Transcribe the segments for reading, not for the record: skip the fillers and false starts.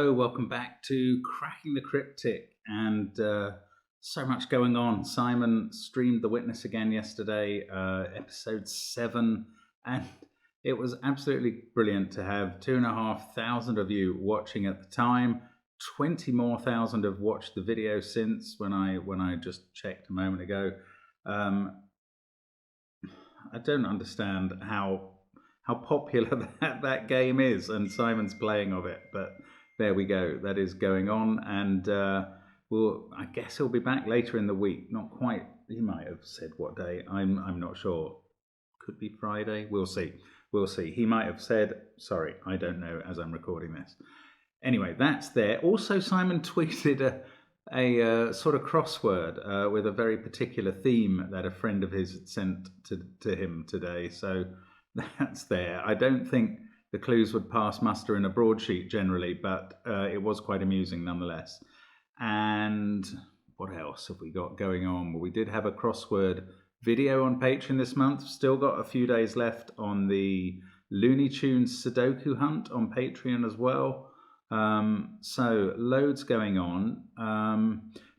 Hello, welcome back to Cracking the Cryptic, and so much going on. Simon streamed The Witness again yesterday, episode 7, and it was absolutely brilliant to have 2,500 of you watching at the time. 20 more thousand have watched the video since when I just checked a moment ago. I don't understand how popular that game is, and Simon's playing of it, but there we go. That is going on, and I guess he'll be back later in the week. Not quite. He might have said what day. I'm not sure. Could be Friday. We'll see. We'll see. He might have said. Sorry, I don't know as I'm recording this. Anyway, that's there. Also, Simon tweeted a sort of crossword with a very particular theme that a friend of his had sent to him today. So that's there. I don't think the clues would pass muster in a broadsheet generally, but it was quite amusing nonetheless. And what else have we got going on? Well, we did have a crossword video on Patreon this month. Still got a few days left on the Looney Tunes Sudoku hunt on Patreon as well. So loads going on.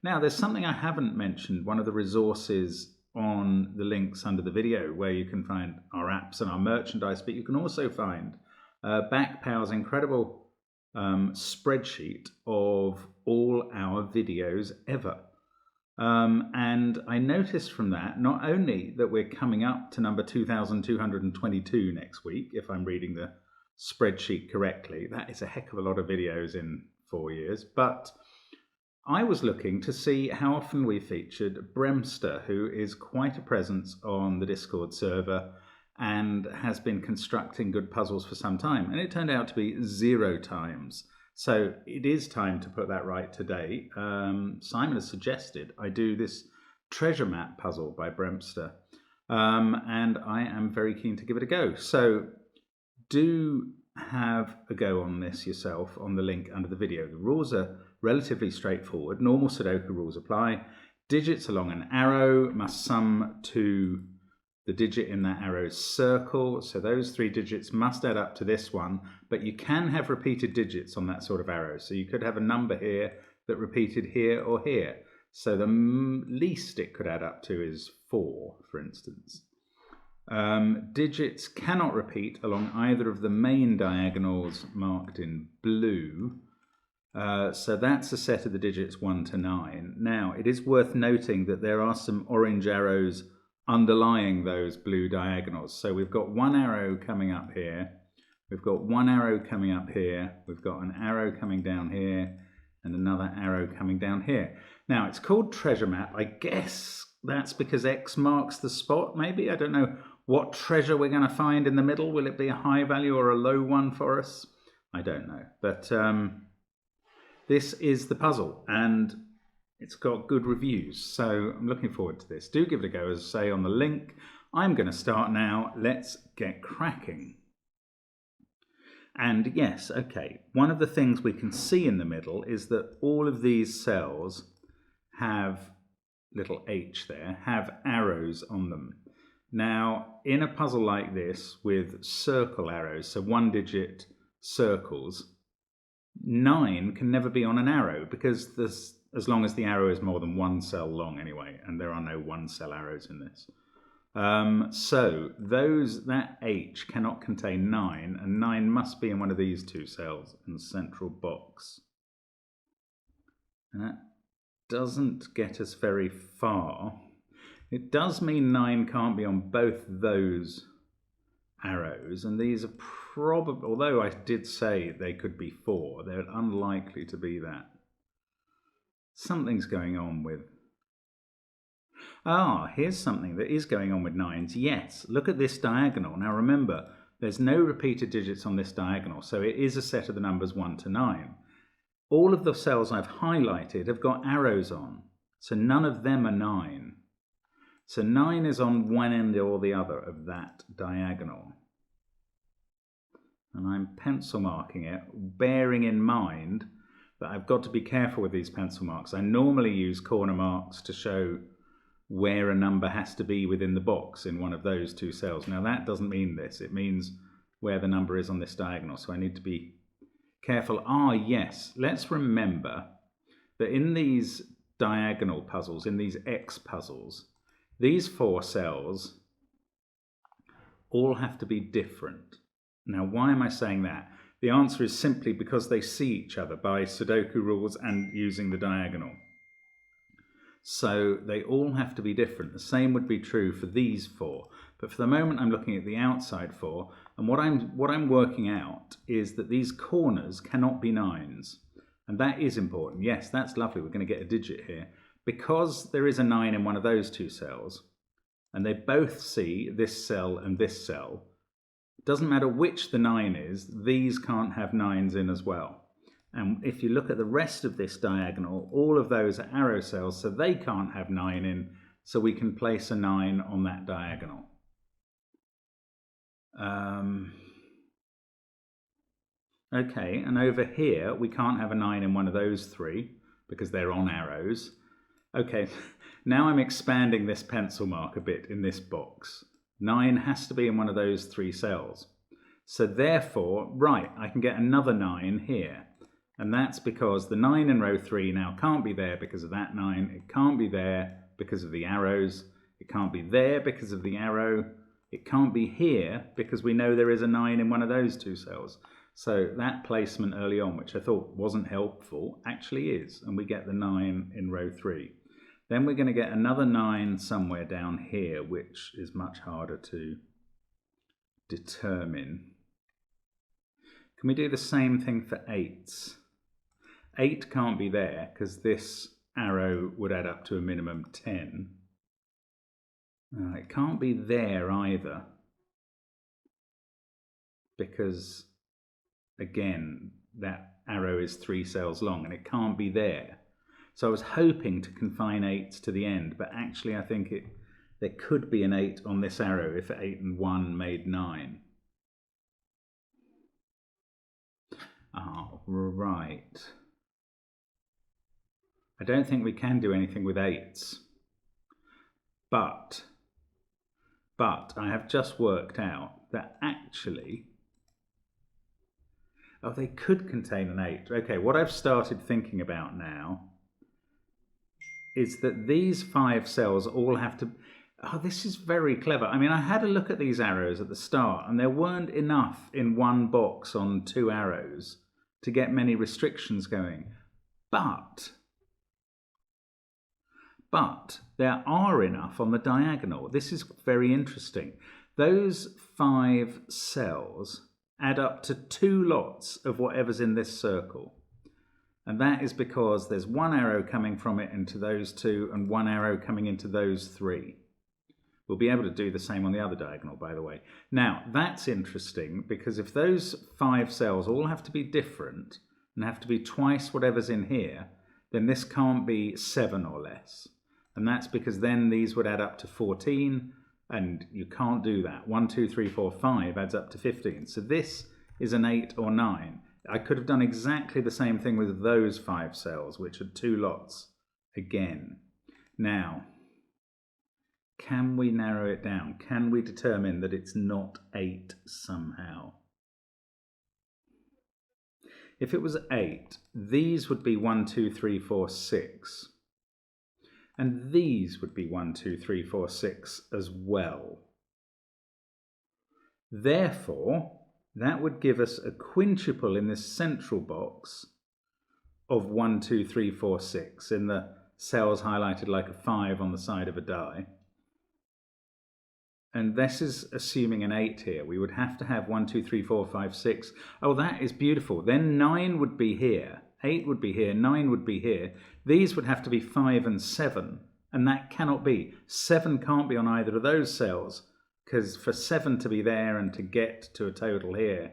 Now, there's something I haven't mentioned. One of the resources on the links under the video where you can find our apps and our merchandise, but you can also find Backpow's incredible spreadsheet of all our videos ever. And I noticed from that not only that we're coming up to number 2,222 next week, if I'm reading the spreadsheet correctly. That is a heck of a lot of videos in 4 years, but I was looking to see how often we featured Bremster, who is quite a presence on the Discord server and has been constructing good puzzles for some time. And it turned out to be 0 times. So it is time to put that right today. Simon has suggested I do this treasure map puzzle by Bremster. And I am very keen to give it a go. So do have a go on this yourself on the link under the video. The rules are relatively straightforward. Normal Sudoku rules apply. Digits along an arrow must sum to the digit in that arrow's circle. So those 3 digits must add up to this one, but you can have repeated digits on that sort of arrow. So you could have a number here that repeated here or here. So the least it could add up to is 4, for instance. Digits cannot repeat along either of the main diagonals marked in blue. So that's a set of the digits 1 to 9. Now, it is worth noting that there are some orange arrows underlying those blue diagonals. So we've got one arrow coming up here. We've got one arrow coming up here. We've got an arrow coming down here and another arrow coming down here. Now, it's called treasure map. I guess that's because X marks the spot, maybe. I don't know what treasure we're going to find in the middle. Will it be a high value or a low one for us? I don't know. But this is the puzzle, and it's got good reviews. So I'm looking forward to this. Do give it a go, as I say on the link. I'm going to start now. Let's get cracking. And yes, okay, one of the things we can see in the middle is that all of these cells have, little h there, have arrows on them. Now, in a puzzle like this with circle arrows, so 1-digit circles, 9 can never be on an arrow because as long as the arrow is more than 1 cell long anyway, and there are no 1-cell arrows in this. So that H cannot contain 9, and 9 must be in one of these 2 cells in the central box. And that doesn't get us very far. It does mean 9 can't be on both those arrows, and these are probably, although I did say they could be 4, they're unlikely to be that. Something's going on with... here's something that is going on with 9s. Yes, look at this diagonal. Now remember, there's no repeated digits on this diagonal, so it is a set of the numbers 1 to 9. All of the cells I've highlighted have got arrows on, so none of them are 9. So 9 is on one end or the other of that diagonal. And I'm pencil marking it, bearing in mind that I've got to be careful with these pencil marks. I normally use corner marks to show where a number has to be within the box in one of those 2 cells. Now that doesn't mean this. It means where the number is on this diagonal. So I need to be careful. Ah, yes, let's remember that in these diagonal puzzles, in these X puzzles, these 4 cells all have to be different. Now, why am I saying that? The answer is simply because they see each other by Sudoku rules and using the diagonal. So they all have to be different. The same would be true for these 4. But for the moment, I'm looking at the outside 4. And what I'm working out is that these corners cannot be 9s. And that is important. Yes, that's lovely. We're going to get a digit here. Because there is a 9 in one of those 2 cells, and they both see this cell and this cell, it doesn't matter which the 9 is, these can't have 9s in as well. And if you look at the rest of this diagonal, all of those are arrow cells, so they can't have 9 in, so we can place a 9 on that diagonal. Okay, and over here, we can't have a 9 in one of those 3, because they're on arrows. Okay, now I'm expanding this pencil mark a bit in this box. 9 has to be in one of those 3 cells. So therefore, right, I can get another 9 here. And that's because the 9 in row 3 now can't be there because of that 9. It can't be there because of the arrows. It can't be there because of the arrow. It can't be here because we know there is a 9 in one of those 2 cells. So that placement early on, which I thought wasn't helpful, actually is. And we get the 9 in row 3. Then we're going to get another 9 somewhere down here, which is much harder to determine. Can we do the same thing for 8s? 8 can't be there because this arrow would add up to a minimum 10. It can't be there either because, again, that arrow is 3 cells long and it can't be there. So I was hoping to confine 8s to the end, but actually I think there could be an 8 on this arrow if 8 and 1 made 9. Oh, right. I don't think we can do anything with 8s. But I have just worked out that actually, oh, they could contain an 8. Okay, what I've started thinking about now is that these 5 cells all have to, oh, this is very clever. I mean, I had a look at these arrows at the start and there weren't enough in one box on 2 arrows to get many restrictions going. But there are enough on the diagonal. This is very interesting. Those 5 cells add up to 2 lots of whatever's in this circle. And that is because there's 1 arrow coming from it into those 2 and 1 arrow coming into those 3. We'll be able to do the same on the other diagonal, by the way. Now, that's interesting because if those 5 cells all have to be different and have to be twice whatever's in here, then this can't be 7 or less. And that's because then these would add up to 14, and you can't do that. 1, 2, 3, 4, 5 adds up to 15. So this is an 8 or 9. I could have done exactly the same thing with those 5 cells, which are 2 lots again. Now, can we narrow it down? Can we determine that it's not 8 somehow? If it was 8, these would be 1, 2, 3, 4, 6. And these would be 1, 2, 3, 4, 6 as well. Therefore, that would give us a quintuple in this central box of 1, 2, 3, 4, 6 in the cells highlighted like a 5 on the side of a die. And this is assuming an 8 here. We would have to have 1, 2, 3, 4, 5, 6. Oh, that is beautiful. Then 9 would be here. 8 would be here. 9 would be here. These would have to be 5 and 7. And that cannot be. 7 can't be on either of those cells. Because for 7 to be there and to get to a total here,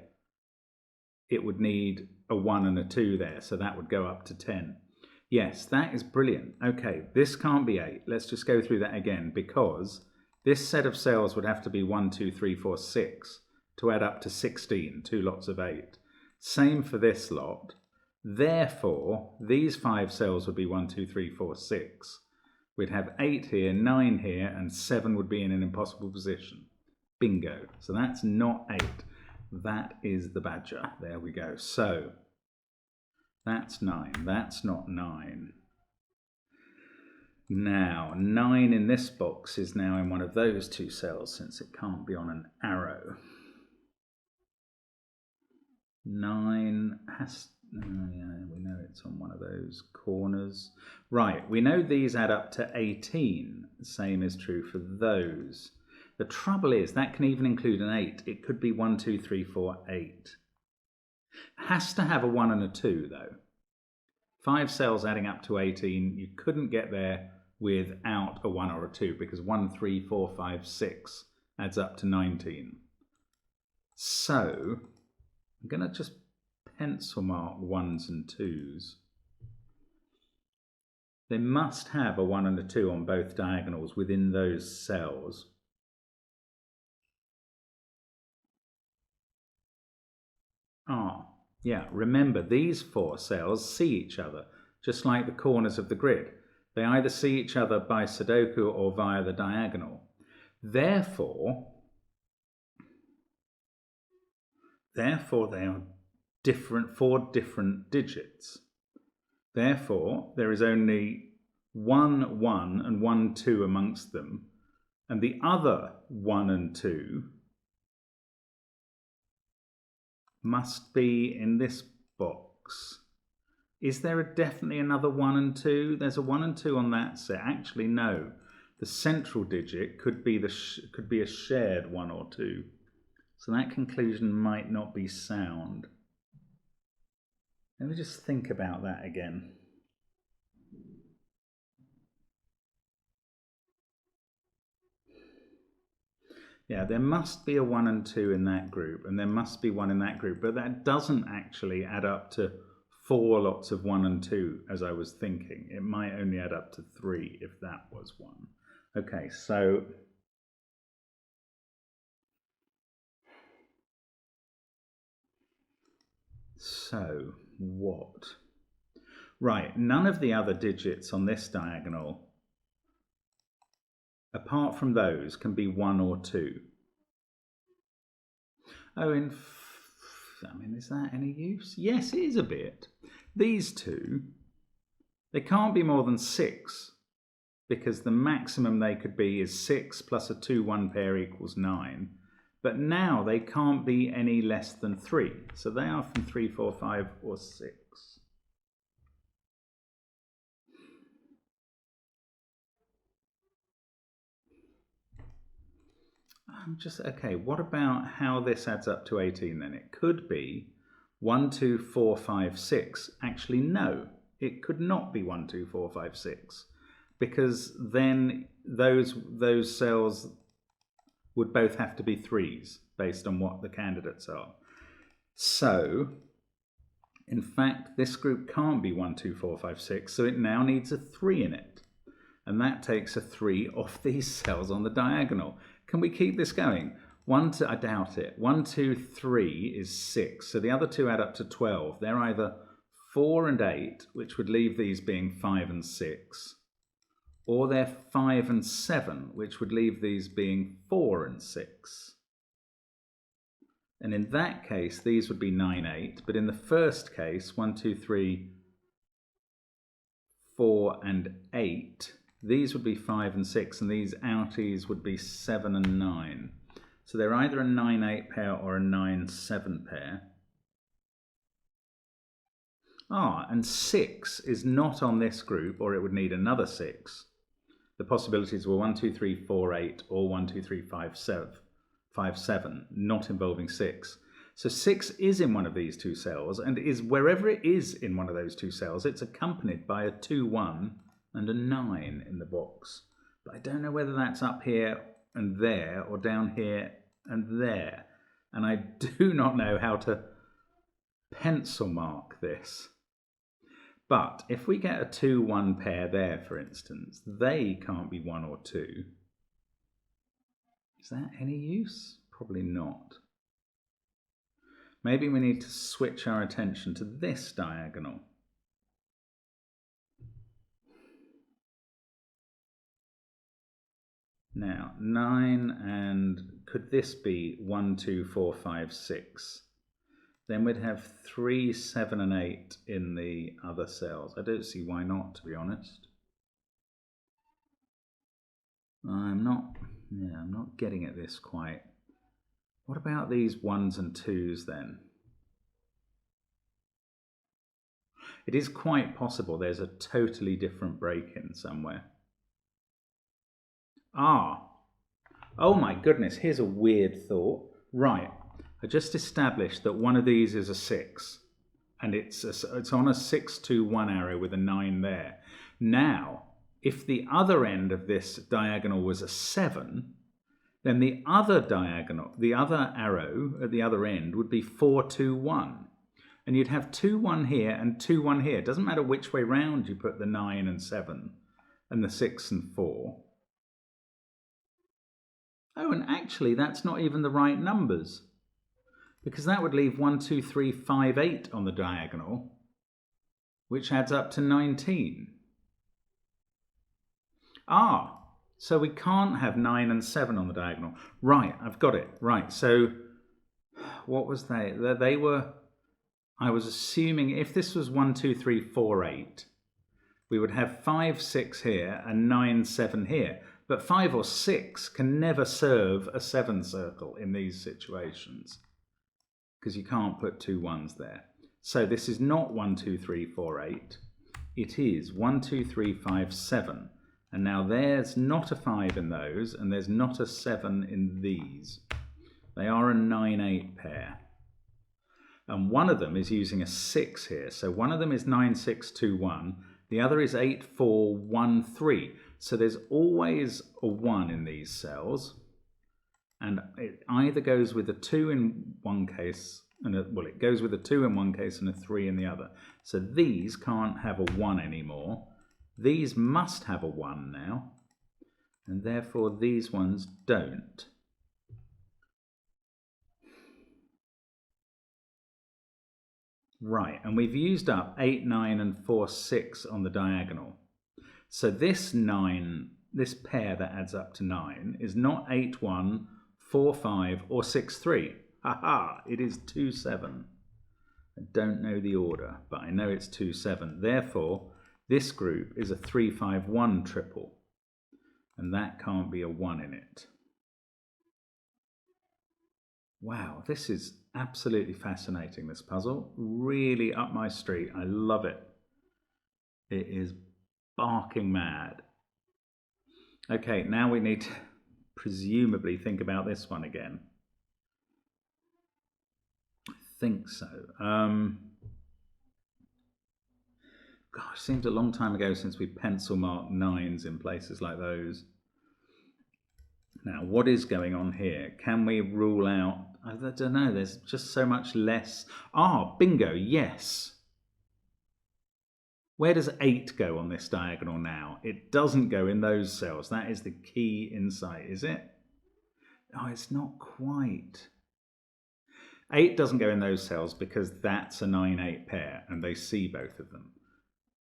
it would need a 1 and a 2 there. So that would go up to 10. Yes, that is brilliant. Okay, this can't be 8. Let's just go through that again because this set of cells would have to be 1, 2, 3, 4, 6 to add up to 16, 2 lots of 8. Same for this lot. Therefore, these 5 cells would be 1, 2, 3, 4, 6. We'd have 8 here, 9 here, and 7 would be in an impossible position. Bingo. So that's not 8. That is the badger. There we go. So That's 9. That's not 9. Now, 9 in this box is now in one of those two cells since it can't be on an arrow. 9 has... yeah, we know it's on one of those corners. Right, we know these add up to 18. The same is true for those. The trouble is that can even include an 8. It could be 1, 2, 3, 4, 8. Has to have a 1 and a 2 though. 5 cells adding up to 18. You couldn't get there without a 1 or a 2 because 1, 3, 4, 5, 6 adds up to 19. So I'm going to just pencil mark 1s and 2s. They must have a 1 and a 2 on both diagonals within those cells. Yeah, remember these 4 cells see each other, just like the corners of the grid. They either see each other by Sudoku or via the diagonal. Therefore they are different, 4 different digits. Therefore, there is only 1 1 and 1 2 amongst them, and the other 1 and 2 must be in this box. Is there definitely another 1 and 2? There's a 1 and 2 on that set. Actually, no. The central digit could be a shared 1 or 2. So that conclusion might not be sound. Let me just think about that again. Yeah, there must be a 1 and 2 in that group, and there must be 1 in that group, but that doesn't actually add up to 4 lots of 1 and 2, as I was thinking. It might only add up to 3 if that was 1. Okay, so what? Right, none of the other digits on this diagonal, apart from those, can be 1 or 2. Oh, I mean, is that any use? Yes, it is a bit. These two, they can't be more than 6, because the maximum they could be is 6 plus a 2 1 pair equals 9. But now they can't be any less than 3. So they are from 3, 4, 5 or 6. Okay, what about how this adds up to 18 then? It could be 1, 2, 4, 5, 6. Actually, no, it could not be 1, 2, 4, 5, 6. Because then those cells would both have to be 3s based on what the candidates are. So, in fact, this group can't be 1, 2, 4, 5, 6, so it now needs a 3 in it. And that takes a 3 off these cells on the diagonal. Can we keep this going? I doubt it. 1, 2, 3 is 6, so the other two add up to 12. They're either 4 and 8, which would leave these being 5 and 6, or they're 5 and 7, which would leave these being 4 and 6. And in that case, these would be 9, 8. But in the first case, 1, 2, 3, 4 and 8, these would be 5 and 6, and these outies would be 7 and 9. So they're either a 9, 8 pair or a 9, 7 pair. And 6 is not on this group, or it would need another 6. The possibilities were 1, 2, 3, 4, 8, or 1, 2, 3, 5, 7, not involving 6. So 6 is in one of these two cells, and is wherever it is in one of those two cells, it's accompanied by a 2, 1 and a 9 in the box. But I don't know whether that's up here and there, or down here and there. And I do not know how to pencil mark this. But if we get a 2, 1 pair there, for instance, they can't be 1 or 2. Is that any use? Probably not. Maybe we need to switch our attention to this diagonal. Now, 9 and could this be 1, 2, 4, 5, 6? Then we'd have 3, 7 and 8 in the other cells. I don't see why not, to be honest. I'm not getting at this quite. What about these 1s and 2s then? It is quite possible there's a totally different break-in somewhere. Oh my goodness, here's a weird thought. Right, I just established that one of these is a 6, and it's on a 6-2-1 arrow with a 9 there. Now, if the other end of this diagonal was a 7, then the other diagonal, the other arrow at the other end would be 4-2-1. And you'd have 2-1 here and 2-1 here. It doesn't matter which way round you put the 9 and 7 and the 6 and 4. Oh, and actually that's not even the right numbers, because that would leave 1, 2, 3, 5, 8 on the diagonal, which adds up to 19. So we can't have 9 and 7 on the diagonal. Right, I've got it. Right, so what was they? They were, I was assuming if this was 1, 2, 3, 4, 8, we would have 5, 6 here and 9, 7 here. But 5 or 6 can never serve a 7 circle in these situations, because you can't put 2 1s there. So this is not 1, 2, 3, 4, 8. It is 1, 2, 3, 5, 7. And now there's not a 5 in those, and there's not a 7 in these. They are a 9-8 pair. And one of them is using a 6 here. So one of them is 9, 6, 2, 1. The other is 8, 4, 1, 3. So there's always a 1 in these cells. And it either goes with a 2 in one case, it goes with a 2 in one case and a 3 in the other. So these can't have a 1 anymore. These must have a 1 now, and therefore these ones don't. Right, and we've used up 8, 9 and 4, 6 on the diagonal. So this 9, this pair that adds up to 9 is not 8, 1, 4, 5 or 6, 3. Haha, it is 2, 7. I don't know the order, but I know it's 2, 7. Therefore, this group is a 3, 5, 1 triple, and that can't be a 1 in it. Wow, this is absolutely fascinating, this puzzle. Really up my street. I love it. It is barking mad. Okay, now we need to presumably think about this one again. I think so. Gosh, seems a long time ago since we pencil marked 9s in places like those. Now, what is going on here? Can we rule out? I don't know, there's just so much less. Bingo, yes. Where does 8 go on this diagonal now? It doesn't go in those cells. That is the key insight, is it? Oh, it's not quite. 8 doesn't go in those cells because that's a 9-8 pair and they see both of them.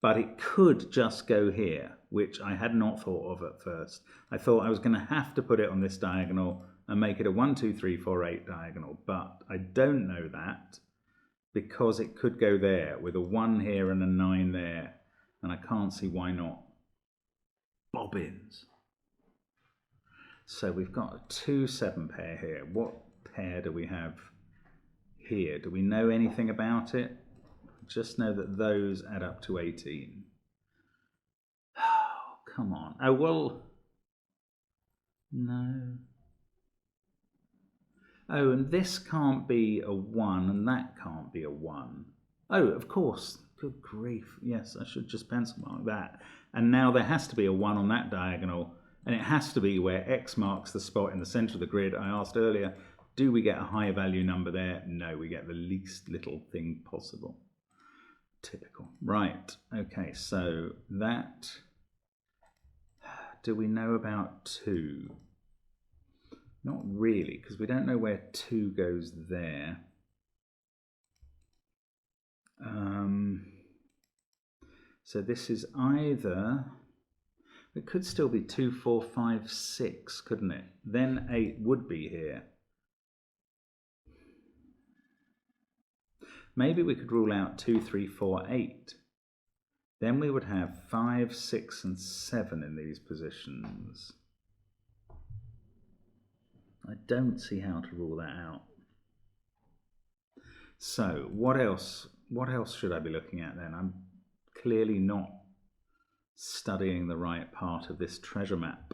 But it could just go here, which I had not thought of at first. I thought I was going to have to put it on this diagonal and make it a 1, 2, 3, 4, 8 diagonal. But I don't know that because it could go there with a 1 here and a 9 there. And I can't see why not. Bobbins. So we've got a 2, 7 pair here. What pair do we have here? Do we know anything about it? Just know that those add up to 18. Oh, come on. Oh, well, no. Oh, and this can't be a 1, and that can't be a 1. Oh, of course. Good grief. Yes, I should just pencil mark that. And now there has to be a 1 on that diagonal, and it has to be where X marks the spot in the center of the grid. I asked earlier, do we get a high value number there? No, we get the least little thing possible. Typical. Right, okay, so that, do we know about 2? Not really, because we don't know where 2 goes there. So this is either, it could still be 2, 4, 5, 6, couldn't it? Then 8 would be here. Maybe we could rule out 2, 3, 4, 8. Then we would have 5, 6, and 7 in these positions. I don't see how to rule that out. So what else should I be looking at then? I'm clearly not studying the right part of this treasure map.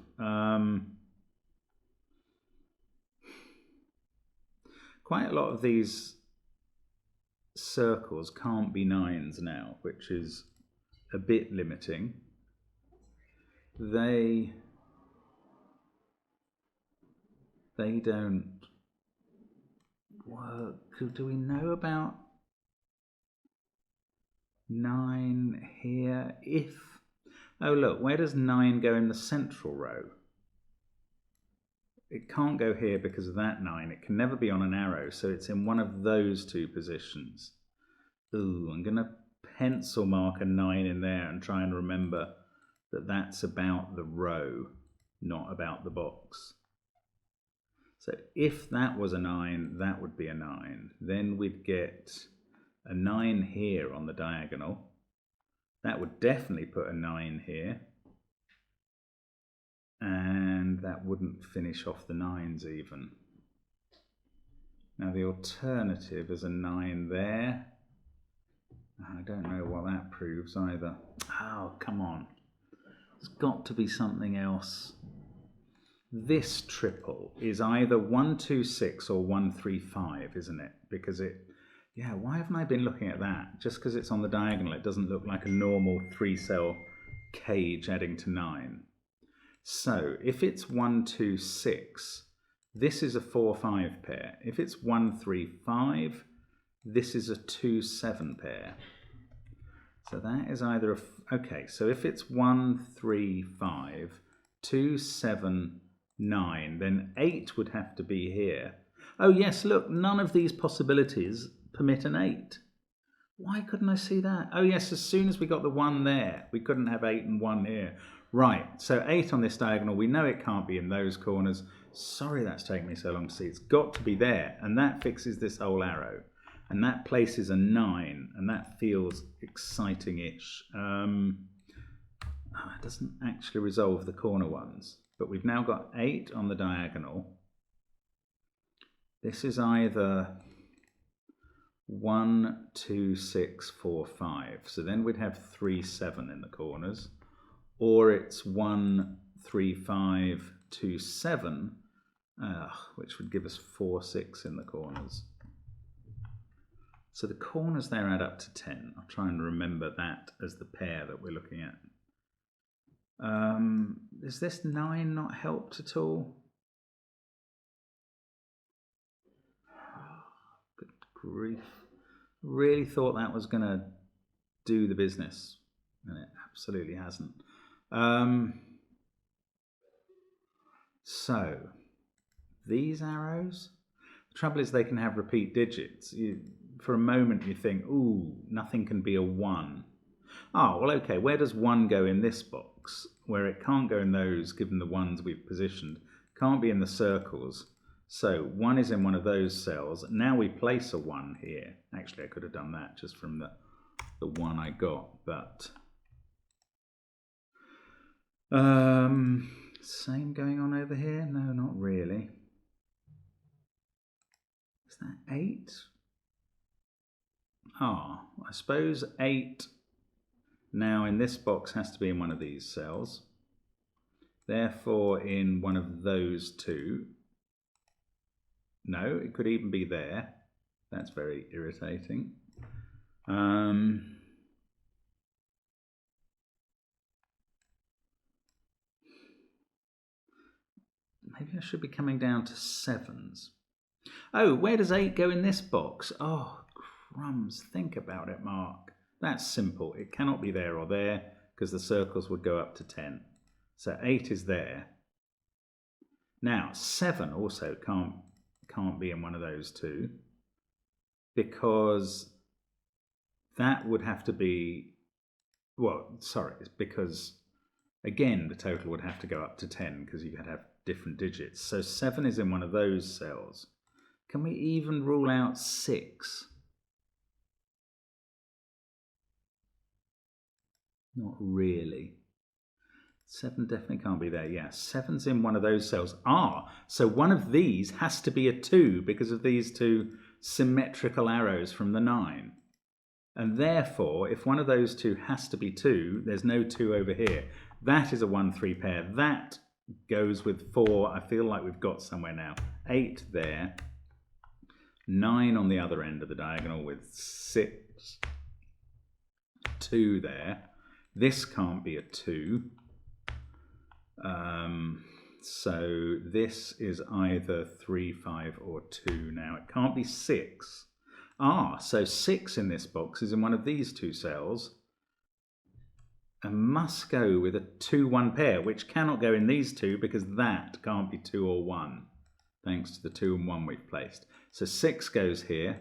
Quite a lot of these circles can't be 9s now, which is a bit limiting. They don't work. Do we know about 9 here? Oh look, where does 9 go in the central row? It can't go here because of that 9. It can never be on an arrow, so it's in one of those two positions. Ooh, I'm going to pencil mark a 9 in there and try and remember that that's about the row, not about the box. So if that was a 9, that would be a 9. Then we'd get a 9 here on the diagonal. That would definitely put a 9 here. And that wouldn't finish off the 9s even. Now the alternative is a 9 there. I don't know what that proves either. Oh, come on. There's got to be something else. This triple is either 1, 2, 6 or 1, 3, 5, isn't it? Because yeah, why haven't I been looking at that? Just because it's on the diagonal, it doesn't look like a normal 3-cell cage adding to 9. So if it's 1, 2, 6, this is a 4, 5 pair. If it's 1, 3, 5, this is a 2, 7 pair. So that is either okay, so if it's 1, 3, 5, 2, 7, 9, then 8 would have to be here. Oh yes, look, none of these possibilities permit an 8. Why couldn't I see that? Oh yes, as soon as we got the 1 there, we couldn't have 8 and 1 here. Right, so 8 on this diagonal, we know it can't be in those corners. Sorry that's taken me so long to see. It's got to be there, and that fixes this whole arrow. And that places a 9, and that feels exciting-ish. It doesn't actually resolve the corner ones, but we've now got 8 on the diagonal. This is either 1, 2, 6, 4, 5. So then we'd have 3, 7 in the corners. Or it's 1, 3, 5, 2, 7, which would give us 4, 6 in the corners. So the corners there add up to 10. I'll try and remember that as the pair that we're looking at. Is this 9 not helped at all? Good grief. Really thought that was going to do the business, and it absolutely hasn't. So these arrows, the trouble is they can have repeat digits. For a moment you think, ooh, nothing can be a 1. Oh, well, okay, where does 1 go in this box? Where it can't go in those, given the ones we've positioned, can't be in the circles. So 1 is in one of those cells. Now we place a 1 here. Actually, I could have done that just from the 1 I got, but same going on over here? No, not really. Is that 8? I suppose 8 now in this box has to be in one of these cells. Therefore in one of those two. No, it could even be there. That's very irritating. Maybe I should be coming down to 7s. Oh, where does 8 go in this box? Oh, crumbs. Think about it, Mark. That's simple. It cannot be there or there because the circles would go up to 10. So 8 is there. Now, 7 also can't be in one of those two because that would have to be, well, sorry, it's because, again, the total would have to go up to 10 because you could have different digits. So 7 is in one of those cells. Can we even rule out 6? Not really. 7 definitely can't be there. Yeah, 7's in one of those cells. Ah, so one of these has to be a 2 because of these two symmetrical arrows from the 9. And therefore, if one of those two has to be 2, there's no 2 over here. That is a 1-3 pair. That goes with 4. I feel like we've got somewhere now. 8 there. 9 on the other end of the diagonal with 6. 2 there. This can't be a 2. So this is either 3, 5 or 2 now. It can't be 6. Ah, so 6 in this box is in one of these two cells and must go with a 2-1 pair, which cannot go in these two because that can't be 2 or 1, thanks to the 2 and 1 we've placed. So 6 goes here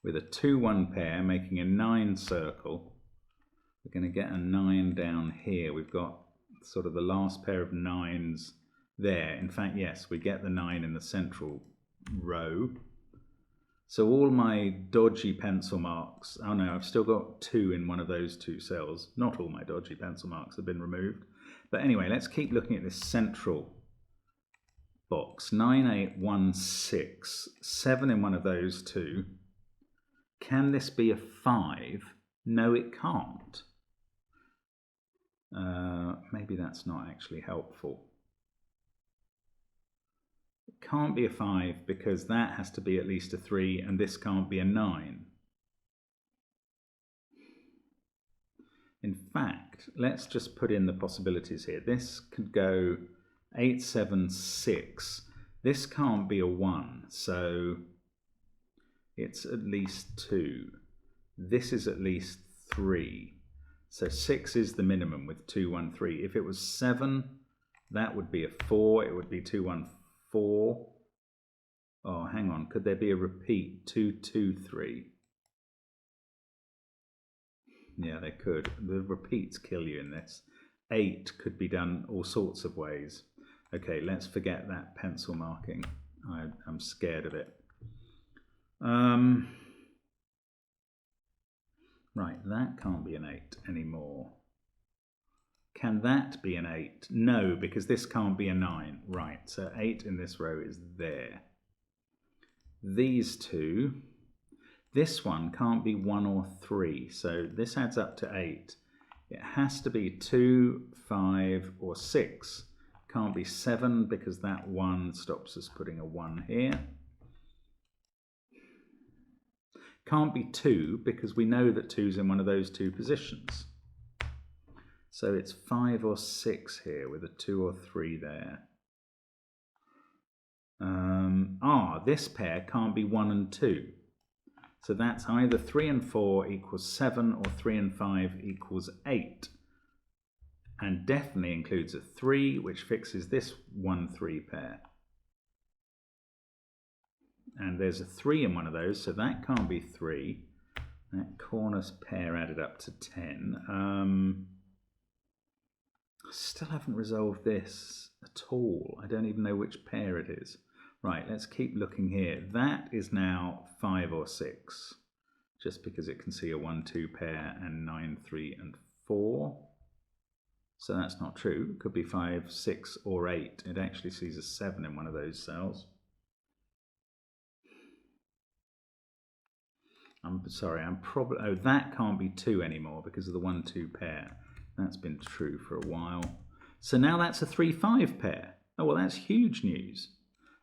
with a 2-1 pair, making a 9 circle. We're going to get a 9 down here. We've got sort of the last pair of 9s there. In fact, yes, we get the 9 in the central row. So all my dodgy pencil marks, oh no, I've still got 2 in one of those two cells. Not all my dodgy pencil marks have been removed. But anyway, let's keep looking at this central box. 9, 8, 1, 6, 7 in one of those two. Can this be a 5? No, it can't. Maybe that's not actually helpful. It can't be a 5 because that has to be at least a 3 and this can't be a 9. In fact, let's just put in the possibilities here. This could go 8, 7, 6. This can't be a 1, so it's at least 2. This is at least 3. So 6 is the minimum with 2, 1, 3. If it was 7, that would be a 4. It would be 2, 1, 4. Oh, hang on. Could there be a repeat? 2, 2, 3. Yeah, they could. The repeats kill you in this. 8 could be done all sorts of ways. Okay, let's forget that pencil marking. I'm scared of it. Right, that can't be an 8 anymore. Can that be an 8? No, because this can't be a 9. Right, so 8 in this row is there. These two, this one can't be 1 or 3, so this adds up to 8. It has to be 2, 5 or 6. Can't be 7 because that 1 stops us putting a 1 here. Can't be 2 because we know that 2's in one of those two positions. So it's 5 or 6 here with a 2 or 3 there. This pair can't be 1 and 2. So that's either 3 and 4 equals 7 or 3 and 5 equals 8. And definitely includes a 3, which fixes this 1-3 pair. And there's a 3 in one of those, so that can't be 3. That corners pair added up to 10. I still haven't resolved this at all. I don't even know which pair it is. Right, let's keep looking here. That is now 5 or 6, just because it can see a 1-2 pair and 9, 3 and 4. So that's not true. It could be 5, 6 or 8. It actually sees a 7 in one of those cells. I'm sorry, I'm probably... Oh, that can't be 2 anymore because of the 1-2 pair. That's been true for a while. So now that's a 3-5 pair. Oh, well, that's huge news.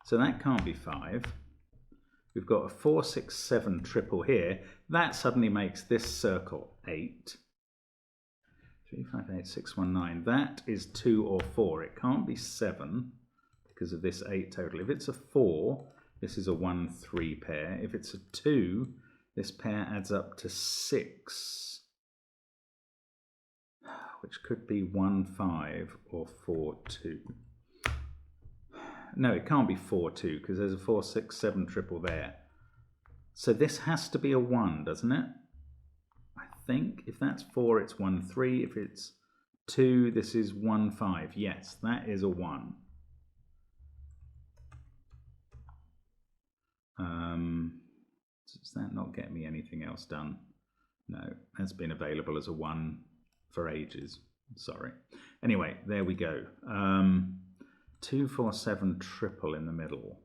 So that can't be 5. We've got a 4, 6, 7 triple here. That suddenly makes this circle 8. 3, 5, 8, 6, 1, 9. That is 2 or 4. It can't be 7 because of this 8 total. If it's a 4, this is a 1-3 pair. If it's a 2, this pair adds up to 6, which could be 1-5 or 4-2. No, it can't be 4-2 because there's a 4, 6, 7 triple there. So this has to be a 1, doesn't it? I think if that's 4, it's 1-3. If it's 2, this is 1-5. Yes, that is a 1. Does that not get me anything else done? No, that's been available as a 1 for ages. Sorry. Anyway, there we go. 2, 4, 7 triple in the middle.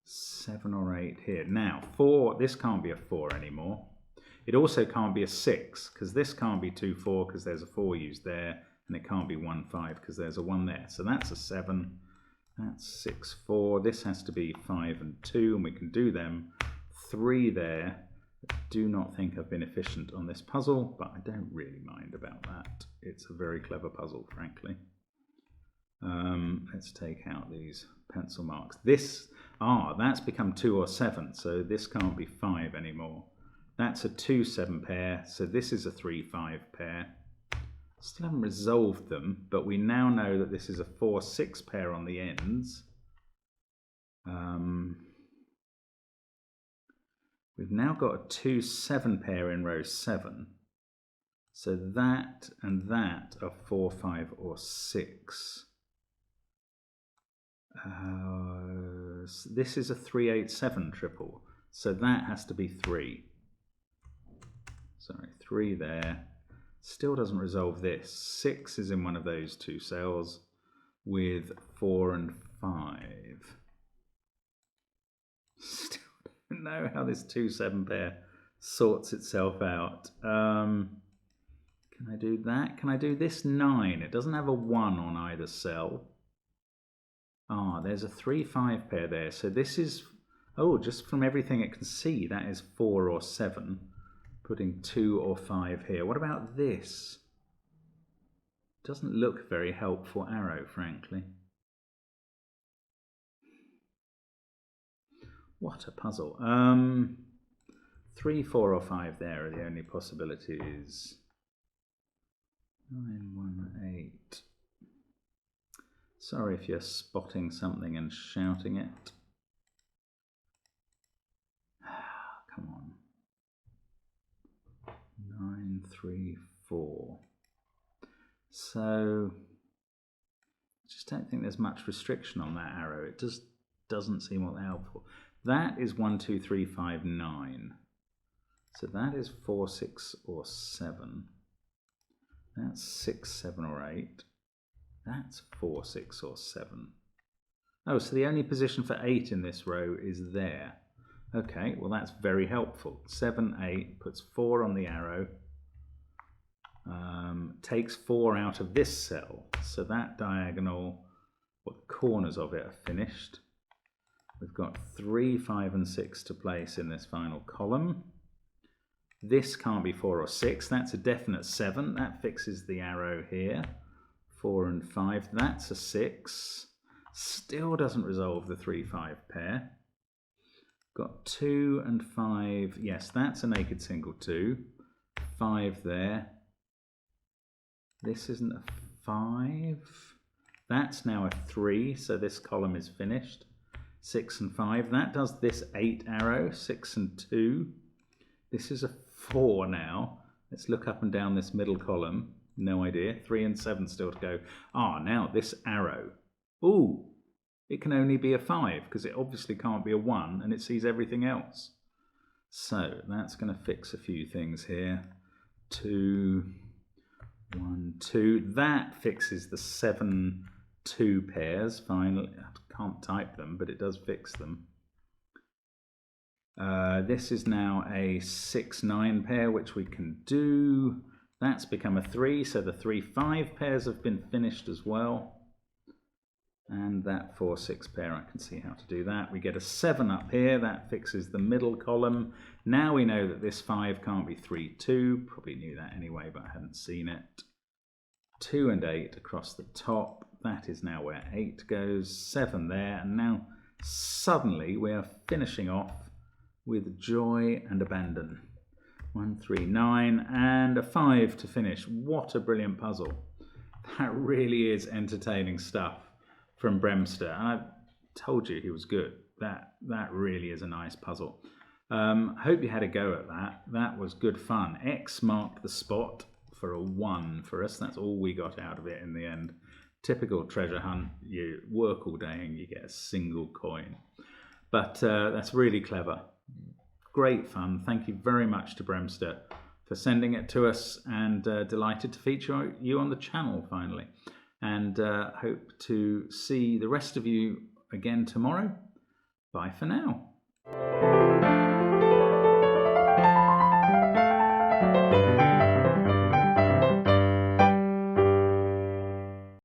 7 or 8 here. Now 4. This can't be a 4 anymore. It also can't be a 6 because this can't be 2, 4 because there's a 4 used there, and it can't be 1, 5 because there's a 1 there. So that's a 7. That's 6, 4. This has to be 5 and 2, and we can do them. 3 there. I do not think I've been efficient on this puzzle, but I don't really mind about that. It's a very clever puzzle, frankly. Let's take out these pencil marks. That's become 2 or 7, so this can't be 5 anymore. That's a 2, 7 pair, so this is a 3, 5 pair. Still haven't resolved them, but we now know that this is a 4, 6 pair on the ends. We've now got a 2, 7 pair in row 7. So that and that are 4, 5 or 6. This is a 3, 8, 7 triple. So that has to be 3. Sorry, 3 there. Still doesn't resolve this. 6 is in one of those 2 cells with 4 and 5. Still don't know how this 2, 7 pair sorts itself out. Can I do that? Can I do this 9? It doesn't have a 1 on either cell. There's a 3, 5 pair there. So this is, just from everything it can see, that is 4 or 7. Putting 2 or 5 here. What about this? Doesn't look very helpful arrow, frankly. What a puzzle. 3, 4 or 5 there are the only possibilities. 9, 1, 8. Sorry if you're spotting something and shouting it. Come on. 9, 3, 4. So I just don't think there's much restriction on that arrow. It just doesn't seem all that helpful. That is 1, 2, 3, 5, 9. So that is 4, 6 or 7. That's 6, 7 or 8. That's 4, 6 or 7. Oh, so the only position for 8 in this row is there. Okay, well that's very helpful. 7, 8 puts 4 on the arrow. Takes 4 out of this cell. So that diagonal, the corners of it are finished. We've got 3, 5 and 6 to place in this final column. This can't be 4 or 6. That's a definite 7. That fixes the arrow here. 4 and 5. That's a 6. Still doesn't resolve the 3, 5 pair. Got 2 and 5. Yes, that's a naked single 2. 5 there. This isn't a 5. That's now a 3, so this column is finished. 6 and 5. That does this 8 arrow. 6 and 2. This is a 4 now. Let's look up and down this middle column. No idea. 3 and 7 still to go. Now this arrow. Ooh, it can only be a 5 because it obviously can't be a 1 and it sees everything else. So that's going to fix a few things here. 2, 1, 2. That fixes the 7, 2 pairs. Finally, I can't type them, but it does fix them. This is now a 6, 9 pair, which we can do. That's become a 3, so the 3, 5 pairs have been finished as well. And that 4, 6 pair, I can see how to do that. We get a 7 up here, that fixes the middle column. Now we know that this 5 can't be 3, 2. Probably knew that anyway, but I hadn't seen it. 2 and 8 across the top. That is now where 8 goes. 7 there, and now suddenly we are finishing off with joy and abandon. 1, 3, 9, and a 5 to finish. What a brilliant puzzle. That really is entertaining stuff from Bremster. I told you he was good. That really is a nice puzzle. Hope you had a go at that. That was good fun. X marked the spot for a 1 for us. That's all we got out of it in the end. Typical treasure hunt. You work all day and you get a single coin. But that's really clever. Great fun. Thank you very much to Bremster for sending it to us, and delighted to feature you on the channel finally. And hope to see the rest of you again tomorrow. Bye for now.